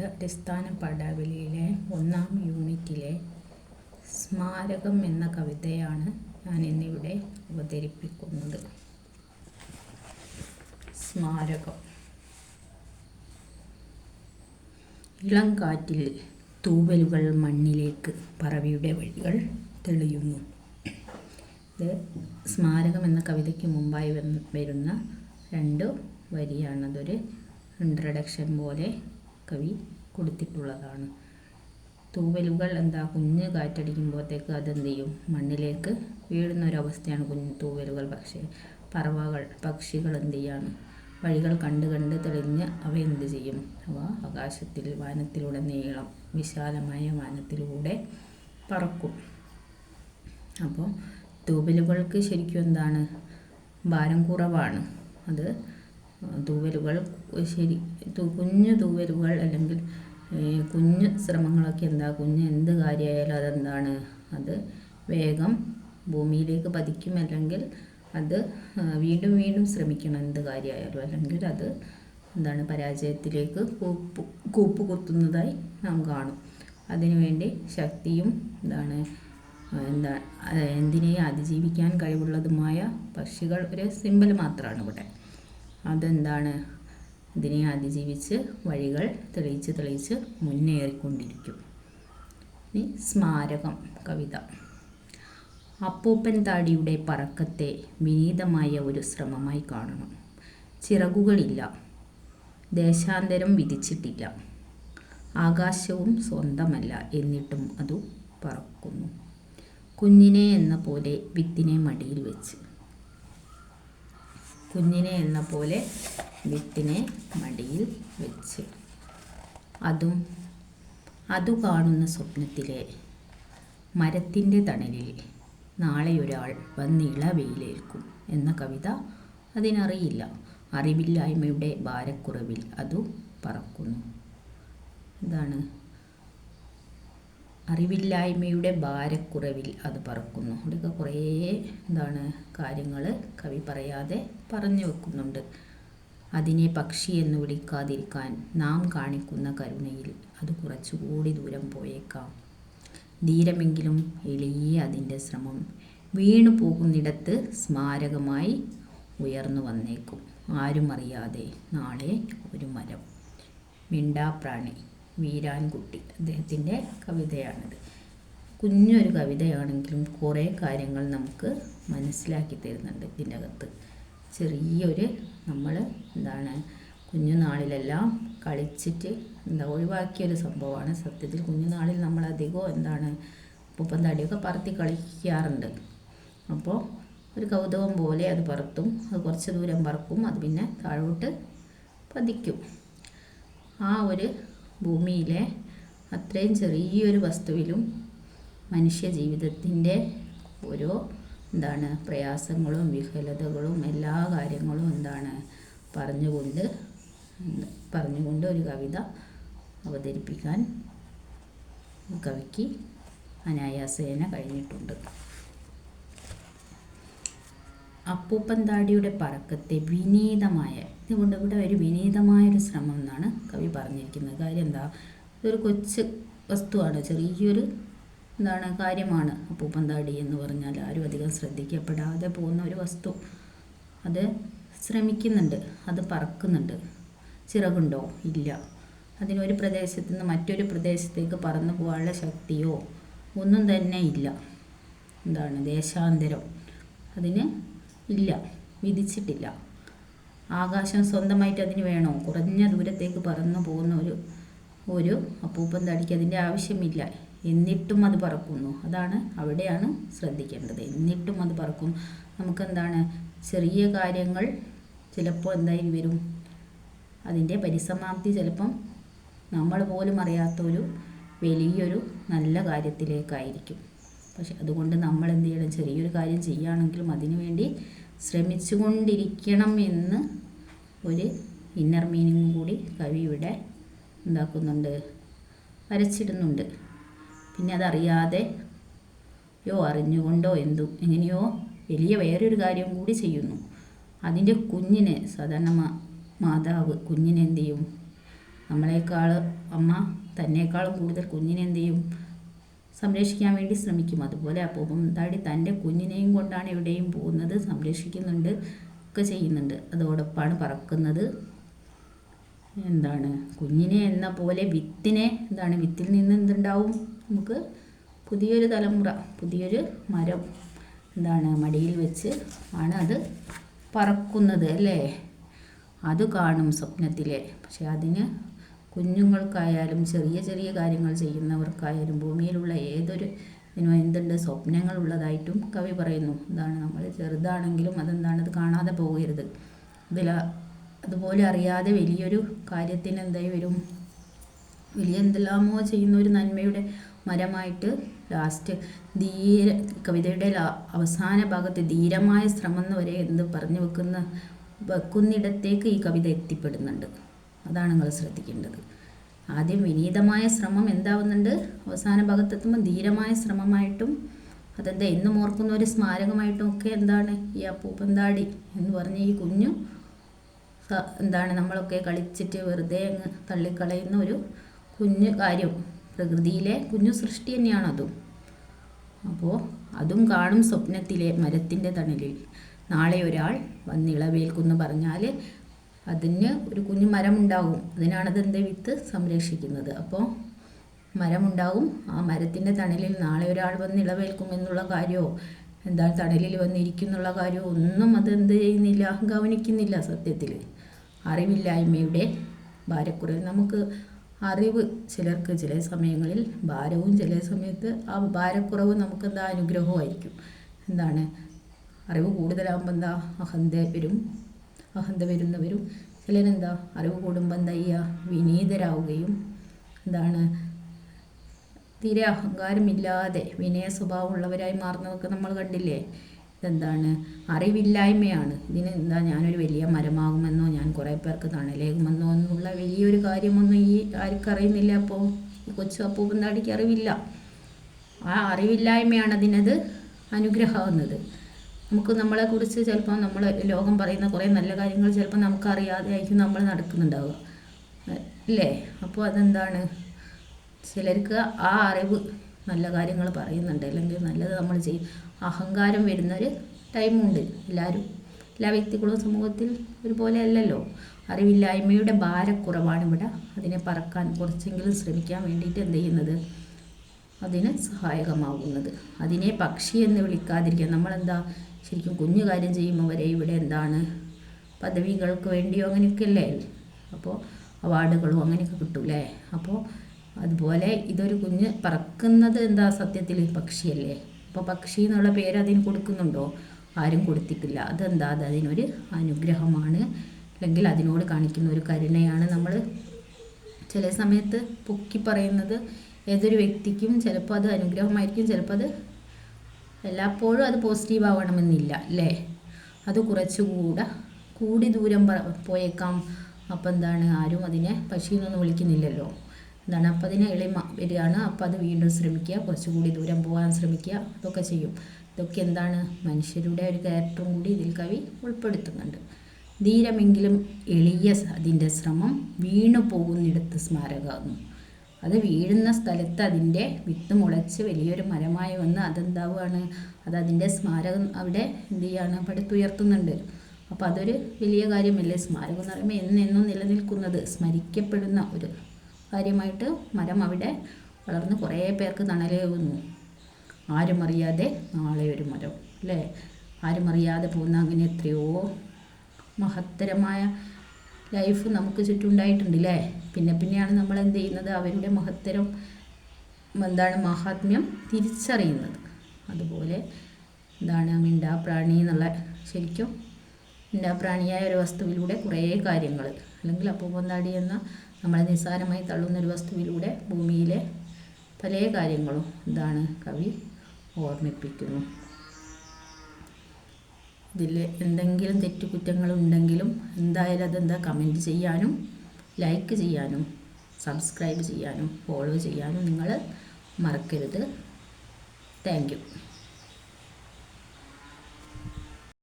അടിസ്ഥാന പാഠാവലിയിലെ 1-ാം യൂണിറ്റിലെ സ്മാരകം എന്ന കവിതയാണ് ഞാൻ ഇന്നിവിടെ അവതരിപ്പിക്കുന്നത്. സ്മാരകം. ഇളം കാറ്റിൽ തൂവലുകൾ മണ്ണിലേക്ക് പറവിയുടെ വഴികൾ തെളിയുന്നു. ഇത് സ്മാരകം എന്ന കവിതയ്ക്ക് മുമ്പായി വരുന്ന 2 വരിയാണ്. അതൊരു ഇൻട്രഡക്ഷൻ പോലെ കവി കൊടുത്തിട്ടുള്ളതാണ്. തൂവലുകൾ കുഞ്ഞ് കാറ്റടിക്കുമ്പോഴത്തേക്ക് അതെന്ത് ചെയ്യും, മണ്ണിലേക്ക് വീഴുന്നൊരവസ്ഥയാണ് കുഞ്ഞ് തൂവലുകൾ. പക്ഷേ പക്ഷികൾ എന്ത് ചെയ്യാണ്, വഴികൾ കണ്ട് തെളിഞ്ഞ് അവ എന്ത് ചെയ്യും, അവ ആകാശത്തിൽ വാനത്തിലുടനീളം വിശാലമായ വാനത്തിലൂടെ പറക്കും. അപ്പോൾ തൂവലുകൾക്ക് ശരിക്കും ഭാരം കുറവാണ്. അത് തൂവലുകൾ കുഞ്ഞു തൂവലുകൾ അല്ലെങ്കിൽ കുഞ്ഞു ശ്രമങ്ങളൊക്കെ കുഞ്ഞ് എന്ത് കാര്യമായാലും അത് വേഗം ഭൂമിയിലേക്ക് പതിക്കും. അല്ലെങ്കിൽ അത് വീണ്ടും ശ്രമിക്കണം എന്ത് കാര്യമായാലും. അല്ലെങ്കിൽ അത് പരാജയത്തിലേക്ക് കൂപ്പുകുത്തുന്നതായി നാം കാണും. അതിനുവേണ്ടി ശക്തിയും എന്തിനേയും അതിജീവിക്കാൻ കഴിവുള്ളതുമായ പക്ഷികൾ ഒരു സിമ്പൽ മാത്രമാണ് ഇവിടെ. ഇതിനെ അതിജീവിച്ച് വഴികൾ തെളിയിച്ച് മുന്നേറിക്കൊണ്ടിരിക്കും. ഇനി സ്മാരകം കവിത. അപ്പൂപ്പൻ താടിയുടെ പറക്കത്തെ വിനീതമായ ഒരു ശ്രമമായി കാണണം. ചിറകുകളില്ല, ദേശാന്തരം വിധിച്ചിട്ടില്ല, ആകാശവും സ്വന്തമല്ല, എന്നിട്ടും അതു പറക്കുന്നു. കുഞ്ഞിനെ എന്ന പോലെ വിത്തിനെ മടിയിൽ വെച്ച്. കുഞ്ഞിനെ എന്ന പോലെ വിത്തിനെ മടിയിൽ വെച്ച്. അതു കാണുന്ന സ്വപ്നത്തിലെ മരത്തിൻ്റെ തണലിൽ നാളെയൊരാൾ വന്നിള വെയിലേൽക്കും എന്ന കവിത അതിനറിയില്ല. അറിവില്ലായ്മയുടെ ഭാരക്കുറവിൽ അതു പറക്കുന്നു. അറിവില്ലായ്മയുടെ ഭാരക്കുറവിൽ അത് പറക്കുന്നു. ഇവിടെയൊക്കെ കുറേ കാര്യങ്ങൾ കവി പറയാതെ പറഞ്ഞു വെക്കുന്നുണ്ട്. അതിനെ പക്ഷി എന്ന് വിളിക്കാതിരിക്കാൻ നാം കാണിക്കുന്ന കരുണയിൽ അത് കുറച്ചുകൂടി ദൂരം പോയേക്കാം. ധീരമെങ്കിലും എളിയ അതിൻ്റെ ശ്രമം വീണു പോകുന്നിടത്ത് സ്മാരകമായി ഉയർന്നു വന്നേക്കും. ആരും അറിയാതെ നാളെ ഒരു മരം. മിണ്ടാപ്രാണി, വീരാൻകുട്ടി അദ്ദേഹത്തിൻ്റെ കവിതയാണിത്. കുഞ്ഞൊരു കവിതയാണെങ്കിലും കുറേ കാര്യങ്ങൾ നമുക്ക് മനസ്സിലാക്കി തരുന്നുണ്ട് ഇതിൻ്റെ അകത്ത്. ചെറിയൊരു നമ്മൾ കുഞ്ഞുനാളിലെല്ലാം കളിച്ചിട്ട് ഒഴിവാക്കിയൊരു സംഭവമാണ്. സത്യത്തിൽ കുഞ്ഞുനാളിൽ നമ്മളധികവും അപ്പൂപ്പൻ താടിയൊക്കെ പറത്തി കളിക്കാറുണ്ട്. അപ്പോൾ ഒരു കൗതുകം പോലെ അത് പറത്തും. അത് കുറച്ച് ദൂരം പറക്കും, അത് പിന്നെ താഴോട്ട് പതിക്കും. ആ ഒരു ഭൂമിയിലെ അത്രയും ചെറിയൊരു വസ്തുവിലും മനുഷ്യ ജീവിതത്തിൻ്റെ ഓരോ പ്രയാസങ്ങളും വിഫലതകളും എല്ലാ കാര്യങ്ങളും പറഞ്ഞുകൊണ്ട് ഒരു കവിത അവതരിപ്പിക്കാൻ കവിക്ക് അനായാസേന കഴിഞ്ഞിട്ടുണ്ട്. അപ്പൂപ്പൻ താടിയുടെ പറക്കത്തെ വിനീതമായ, ഇതുകൊണ്ട് ഇവിടെ ഒരു വിനീതമായൊരു ശ്രമം എന്നാണ് കവി പറഞ്ഞിരിക്കുന്നത്. കാര്യം ഇതൊരു കൊച്ചു വസ്തുവാണ്, ചെറിയൊരു കാര്യമാണ് അപ്പൂപ്പൻ താടി എന്ന് പറഞ്ഞാൽ. ആരും അധികം ശ്രദ്ധിക്കപ്പെടാതെ പോകുന്ന ഒരു വസ്തു. അത് ശ്രമിക്കുന്നുണ്ട്, അത് പറക്കുന്നുണ്ട്. ചിറകുണ്ടോ? ഇല്ല. അതിനൊരു പ്രദേശത്ത് നിന്ന് മറ്റൊരു പ്രദേശത്തേക്ക് പറന്നു പോകാനുള്ള ശക്തിയോ ഒന്നും തന്നെ ഇല്ല. ദേശാന്തരം അതിന് ഇല്ല, വിധിച്ചിട്ടില്ല. ആകാശം സ്വന്തമായിട്ട് അതിന് വേണോ? കുറഞ്ഞ ദൂരത്തേക്ക് പറന്നു പോകുന്ന ഒരു അപ്പൂപ്പൻ താടിക്ക് അതിൻ്റെ ആവശ്യമില്ല. എന്നിട്ടും അത് പറക്കുന്നു. അവിടെയാണ് ശ്രദ്ധിക്കേണ്ടത്. എന്നിട്ടും അത് പറക്കും. നമുക്ക് ചെറിയ കാര്യങ്ങൾ ചിലപ്പോൾ വരും, അതിൻ്റെ പരിസമാപ്തി ചിലപ്പം നമ്മൾ പോലും അറിയാത്തൊരു വലിയൊരു നല്ല കാര്യത്തിലേക്കായിരിക്കും. പക്ഷെ അതുകൊണ്ട് നമ്മൾ എന്ത് ചെയ്യണം, ചെറിയൊരു കാര്യം ചെയ്യുകയാണെങ്കിലും അതിനു വേണ്ടി ശ്രമിച്ചുകൊണ്ടിരിക്കണം എന്ന് ഒരു ഇന്നർ മീനിങ് കൂടി കവി ഇവിടെ വരച്ചിടുന്നുണ്ട്. പിന്നെ അതറിയാതെ അറിഞ്ഞുകൊണ്ടോ എങ്ങനെയോ വലിയ വേറൊരു കാര്യം കൂടി ചെയ്യുന്നു. അതിൻ്റെ കുഞ്ഞിനെ സാധാരണ മാതാവ് കുഞ്ഞിനെ എന്ത് ചെയ്യും, നമ്മളെക്കാൾ അമ്മ തന്നേക്കാളും കൂടുതൽ കുഞ്ഞിനെ എന്ത് ചെയ്യും, സംരക്ഷിക്കാൻ വേണ്ടി ശ്രമിക്കും. അതുപോലെ അപ്പൂപ്പന്താടി തൻ്റെ കുഞ്ഞിനെയും കൊണ്ടാണ് എവിടെയും പോകുന്നത്, സംരക്ഷിക്കുന്നുണ്ട്, ഒക്കെ ചെയ്യുന്നുണ്ട്. അതോടൊപ്പമാണ് പറക്കുന്നത്. എന്താണ് കുഞ്ഞിനെ എന്ന പോലെ വിത്തിനെ വിത്തിൽ നിന്ന് എന്തുണ്ടാവും, നമുക്ക് പുതിയൊരു തലമുറ, പുതിയൊരു മരം മടിയിൽ വെച്ച് ആണ് അത് പറക്കുന്നത് അല്ലേ. അത് കാണും സ്വപ്നത്തിലെ. പക്ഷെ അതിന് കുഞ്ഞുങ്ങൾക്കായാലും ചെറിയ ചെറിയ കാര്യങ്ങൾ ചെയ്യുന്നവർക്കായാലും ഭൂമിയിലുള്ള ഏതൊരു ഇതിനും എന്തുണ്ട്, സ്വപ്നങ്ങളുള്ളതായിട്ടും കവി പറയുന്നു. നമ്മൾ ചെറുതാണെങ്കിലും അത് കാണാതെ പോകരുത്. അതുപോലെ അറിയാതെ വലിയൊരു കാര്യത്തിന് എന്തായി വരും, വലിയ എന്തെല്ലാമോ ചെയ്യുന്ന ഒരു നന്മയുടെ മരമായിട്ട് ലാസ്റ്റ് കവിതയുടെ അവസാന ഭാഗത്ത് ധീരമായ ശ്രമം എന്ന് വരെ പറഞ്ഞു വെക്കുന്നിടത്തേക്ക് ഈ കവിത എത്തിപ്പെടുന്നുണ്ട്. അതാണ് നിങ്ങൾ ശ്രദ്ധിക്കേണ്ടത്. ആദ്യം വിനീതമായ ശ്രമം എന്താവുന്നുണ്ട്, അവസാന ഭാഗത്തെത്തുമ്പോൾ ധീരമായ ശ്രമമായിട്ടും എന്നും ഓർക്കുന്ന ഒരു സ്മാരകമായിട്ടും ഒക്കെ ഈ അപ്പൂപ്പന്താടി എന്ന് പറഞ്ഞ ഈ കുഞ്ഞു നമ്മളൊക്കെ കളിച്ചിട്ട് വെറുതെ അങ്ങ് തള്ളിക്കളയുന്ന ഒരു കുഞ്ഞു കാര്യം, പ്രകൃതിയിലെ കുഞ്ഞു സൃഷ്ടി തന്നെയാണ് അതും. അപ്പോൾ അതും കാണും സ്വപ്നത്തിലെ മരത്തിൻ്റെ തണലിൽ. നാളെ ഒരാൾ വന്നിളവേൽക്കുമെന്ന് പറഞ്ഞാൽ അതിന് ഒരു കുഞ്ഞു മരമുണ്ടാകും. അതിനാണതെന്ത് വിത്ത് സംരക്ഷിക്കുന്നത്. അപ്പോൾ മരമുണ്ടാകും. ആ മരത്തിൻ്റെ തണലിൽ നാളെ ഒരാൾ വന്ന് ഇളവേൽക്കും എന്നുള്ള കാര്യമോ തണലിൽ വന്നിരിക്കുന്നുള്ള കാര്യമോ ഒന്നും അതെന്ത് ചെയ്യുന്നില്ല, ഗവനിക്കുന്നില്ല. സത്യത്തിൽ അറിവില്ലായ്മയുടെ ഭാരക്കുറവ്. നമുക്ക് അറിവ് ചിലർക്ക് ചില സമയങ്ങളിൽ ഭാരവും, ചില സമയത്ത് ആ ഭാരക്കുറവ് നമുക്ക് അനുഗ്രഹമായിരിക്കും. അറിവ് കൂടുതലാകുമ്പോൾ അഹന്ത വരുന്നവരും അറിവ് കൂടുമ്പോൾ വിനീതരാവുകയും തീരെ അഹങ്കാരമില്ലാതെ വിനയ സ്വഭാവമുള്ളവരായി മാറുന്നതൊക്കെ നമ്മൾ കണ്ടില്ലേ. അറിവില്ലായ്മയാണ്. ഇതിന് ഞാനൊരു വലിയ മരമാകുമെന്നോ ഞാൻ കുറേ പേർക്ക് തണലേകുമെന്നോ എന്നുള്ള വലിയൊരു കാര്യമൊന്നും ആർക്കറിയുന്നില്ല. അപ്പോൾ ഈ കൊച്ചു അപ്പൂപ്പന്താടിക്ക് അറിവില്ല. ആ അറിവില്ലായ്മയാണ് അതിനത് അനുഗ്രഹമാവുന്നത്. നമുക്ക് നമ്മളെക്കുറിച്ച് ചിലപ്പോൾ ലോകം പറയുന്ന കുറേ നല്ല കാര്യങ്ങൾ ചിലപ്പോൾ നമുക്കറിയാതെ ആയിരിക്കും നമ്മൾ നടക്കുന്നുണ്ടാവുക അല്ലേ. അപ്പോൾ ചിലർക്ക് ആ അറിവ് നല്ല കാര്യങ്ങൾ പറയുന്നുണ്ട്, അല്ലെങ്കിൽ നല്ലത് നമ്മൾ ചെയ്യും. അഹങ്കാരം വരുന്നൊരു ടൈമുണ്ട്. എല്ലാ വ്യക്തികളും സമൂഹത്തിൽ ഒരുപോലെ അല്ലല്ലോ. അറിവില്ലായ്മയുടെ ഭാരക്കുറവാണ് ഇവിടെ അതിനെ പറക്കാൻ കുറച്ചെങ്കിലും ശ്രമിക്കാൻ വേണ്ടിയിട്ട് ചെയ്യുന്നത്, അതിന് സഹായകമാകുന്നത്. അതിനെ പക്ഷി എന്ന് വിളിക്കാതിരിക്കുക. ശരിക്കും കുഞ്ഞു കാര്യം ചെയ്യുമ്പോൾ വരെ ഇവിടെ പദവികൾക്ക് വേണ്ടിയോ അങ്ങനെയൊക്കെയല്ലേ. അപ്പോൾ അവാർഡുകളും അങ്ങനെയൊക്കെ കിട്ടൂലേ. അപ്പോൾ അതുപോലെ ഇതൊരു കുഞ്ഞ് പറക്കുന്നത് സത്യത്തിൽ പക്ഷിയല്ലേ. അപ്പോൾ പക്ഷി എന്നുള്ള പേര് അതിന് കൊടുക്കുന്നുണ്ടോ? ആരും കൊടുത്തിട്ടില്ല. അതിനൊരു അനുഗ്രഹമാണ്, അല്ലെങ്കിൽ അതിനോട് കാണിക്കുന്ന ഒരു കരുണയാണ്. നമ്മൾ ചില സമയത്ത് പൊക്കി പറയുന്നത് ഏതൊരു വ്യക്തിക്കും ചിലപ്പോൾ അത് അനുഗ്രഹമായിരിക്കും, ചിലപ്പോൾ അത് എല്ലായ്പ്പോഴും അത് പോസിറ്റീവ് ആവണമെന്നില്ല അല്ലേ. അത് കൂടി ദൂരം പോയേക്കാം. അപ്പം ആരും അതിനെ പക്ഷിന്നൊന്നും വിളിക്കുന്നില്ലല്ലോ. അപ്പോൾ അതിനെ എളിമ വരികയാണ്. അപ്പോൾ അത് വീണ്ടും ശ്രമിക്കുക, കുറച്ചുകൂടി ദൂരം പോകാൻ ശ്രമിക്കുക, അതൊക്കെ ചെയ്യും. ഇതൊക്കെ മനുഷ്യരുടെ ഒരു ക്യാരക്ടറും കൂടി ഇതിൽ കവി ഉൾപ്പെടുത്തുന്നുണ്ട്. ധീരമെങ്കിലും എളിയ അതിൻ്റെ ശ്രമം വീണു പോകുന്നിടത്ത് സ്മാരകമാകുന്നു. അത് വീഴുന്ന സ്ഥലത്ത് അതിൻ്റെ വിത്ത് മുളച്ച് വലിയൊരു മരമായി വന്ന് അതെന്താവുകയാണ്, അതിൻ്റെ സ്മാരകം അവിടെ പടുത്തുയർത്തുന്നുണ്ട്. അപ്പോൾ അതൊരു വലിയ കാര്യമല്ലേ. സ്മാരകം എന്ന് പറയുമ്പോൾ എന്നെന്നും നിലനിൽക്കുന്നത്, സ്മരിക്കപ്പെടുന്ന ഒരു കാര്യമായിട്ട് മരം അവിടെ വളർന്ന് കുറേ പേർക്ക് തണലേകുന്നു. ആരും അറിയാതെ നാളെ ഒരു മരം അല്ലേ. ആരും അറിയാതെ പോകുന്ന അങ്ങനെ എത്രയോ മഹത്തരമായ ലൈഫ് നമുക്ക് ചുറ്റുണ്ടായിട്ടുണ്ട് അല്ലേ. പിന്നെയാണ് നമ്മൾ ചെയ്യുന്നത്, അവരുടെ മഹത്തരം മഹാത്മ്യം തിരിച്ചറിയുന്നത്. അതുപോലെ മിണ്ടാപ്രാണി എന്നുള്ള ശരിക്കും മിണ്ടാപ്രാണിയായ ഒരു വസ്തുവിലൂടെ കുറേ കാര്യങ്ങൾ, അല്ലെങ്കിൽ അപ്പൂപ്പന്താടി എന്ന നമ്മളെ നിസ്സാരമായി തള്ളുന്ന ഒരു വസ്തുവിലൂടെ ഭൂമിയിലെ പല കാര്യങ്ങളും കവി ഓർമ്മിപ്പിക്കുന്നു. ഇതിൽ എന്തെങ്കിലും തെറ്റുകുറ്റങ്ങളുണ്ടെങ്കിലും എന്തായാലും കമൻറ്റ് ചെയ്യാനും ലൈക്ക് ചെയ്യാനും സബ്സ്ക്രൈബ് ചെയ്യാനും ഫോളോ ചെയ്യാനും നിങ്ങൾ മറക്കരുത്. Thank you.